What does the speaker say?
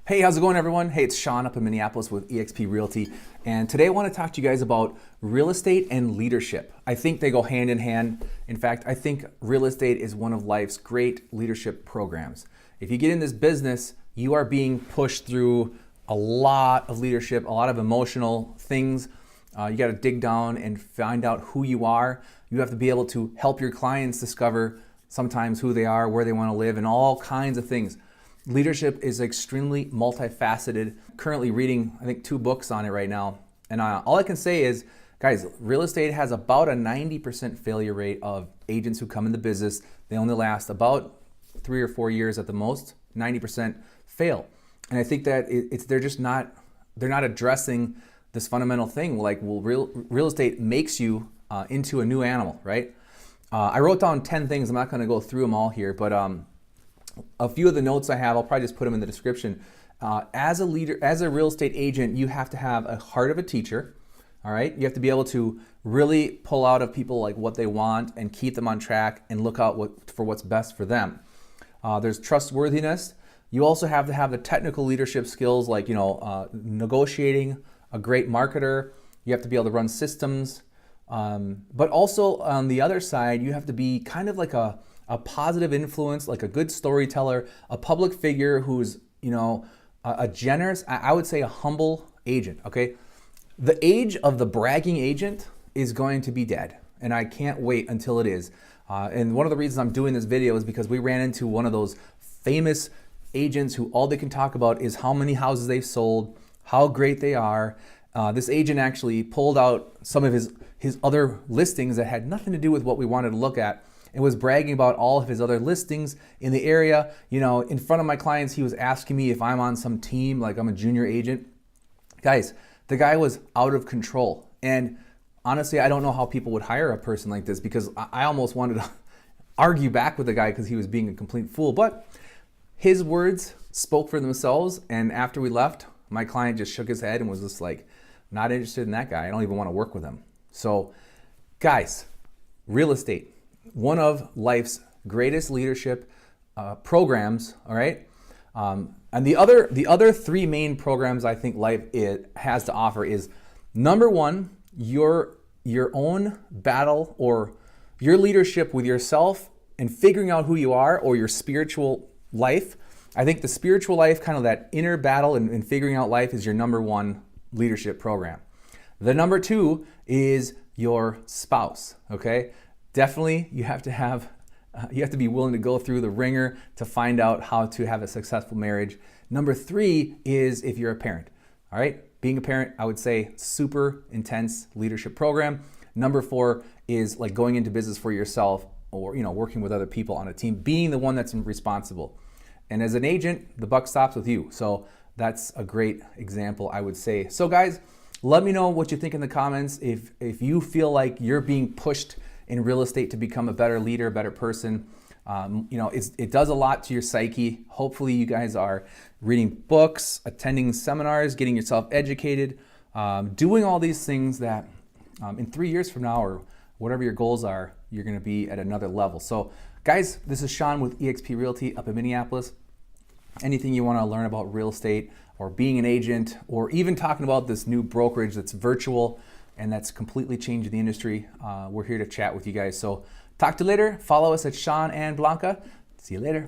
Hey, how's it going, everyone? Hey, it's Sean up in Minneapolis with eXp Realty. And today I want to talk to you guys about real estate and leadership. I think they go hand in hand. In fact, I think real estate is one of life's great leadership programs. If you get in this business, you are being pushed through a lot of leadership, a lot of emotional things. You got to dig down and find out who you are. You have to be able to help your clients discover sometimes who they are, where they want to live, and all kinds of things. Leadership is extremely multifaceted. Currently reading, I think, 2 books on it right now. And all I can say is, guys, real estate has about a 90% failure rate of agents who come into business. They only last about 3 or 4 years at the most. 90% fail. And I think that they're not addressing this fundamental thing. Like, well, real estate makes you into a new animal, right? I wrote down 10 things. I'm not going to go through them all here, but a few of the notes I have, I'll probably just put them in the description. As a leader, as a real estate agent, you have to have a heart of a teacher, all right? You have to be able to really pull out of people like what they want and keep them on track and look out for what's best for them. There's trustworthiness. You also have to have the technical leadership skills like, negotiating, a great marketer. You have to be able to run systems. But also on the other side, you have to be kind of like a positive influence, like a good storyteller, a public figure who's, a generous, I would say a humble agent, okay? The age of the bragging agent is going to be dead, and I can't wait until it is. And one of the reasons I'm doing this video is because we ran into one of those famous agents who all they can talk about is how many houses they've sold, how great they are. This agent actually pulled out some of his other listings that had nothing to do with what we wanted to look at, and was bragging about all of his other listings in the area. In front of my clients, he was asking me if I'm on some team, like I'm a junior agent. Guys, the guy was out of control. And honestly, I don't know how people would hire a person like this, because I almost wanted to argue back with the guy because he was being a complete fool. But his words spoke for themselves. And after we left, my client just shook his head and was just like, not interested in that guy. I don't even want to work with him. So guys, real estate, one of life's greatest leadership programs, all right? And the other 3 main programs I think life has to offer is, number 1, your own battle or your leadership with yourself and figuring out who you are, or your spiritual life. I think the spiritual life, kind of that inner battle and figuring out life, is your number 1 leadership program. The number 2 is your spouse, okay? Definitely, you have to be willing to go through the ringer to find out how to have a successful marriage. Number 3 is if you're a parent, all right? Being a parent, I would say, super intense leadership program. Number 4 is like going into business for yourself, or working with other people on a team, being the one that's responsible. And as an agent, the buck stops with you. So that's a great example, I would say. So guys, let me know what you think in the comments. If you feel like you're being pushed in real estate to become a better leader, a better person. It does a lot to your psyche. Hopefully you guys are reading books, attending seminars, getting yourself educated, doing all these things that in 3 years from now, or whatever your goals are, you're gonna be at another level. So guys, this is Sean with eXp Realty up in Minneapolis. Anything you wanna learn about real estate or being an agent, or even talking about this new brokerage that's virtual and that's completely changed the industry, we're here to chat with you guys. So talk to you later. Follow us at Sean and Blanca. See you later.